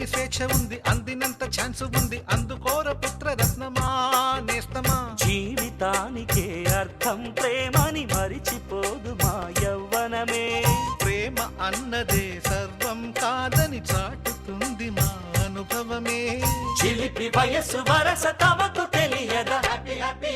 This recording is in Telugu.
అందని స్వేచ్ఛ ఉంది, అందినంత ఛాన్స్ ఉంది, అందుకోర పుత్ర రత్నమా నేస్తమా. జీవితానికే అర్థం ప్రేమని మరిచిపోదు మా యవ్వనమే. ప్రేమ అన్నదే సర్వం కాదని చాటుతుంది మా అనుభవమే. చిలిపి వయసు వరస తమకు తెలియదా. Happy happy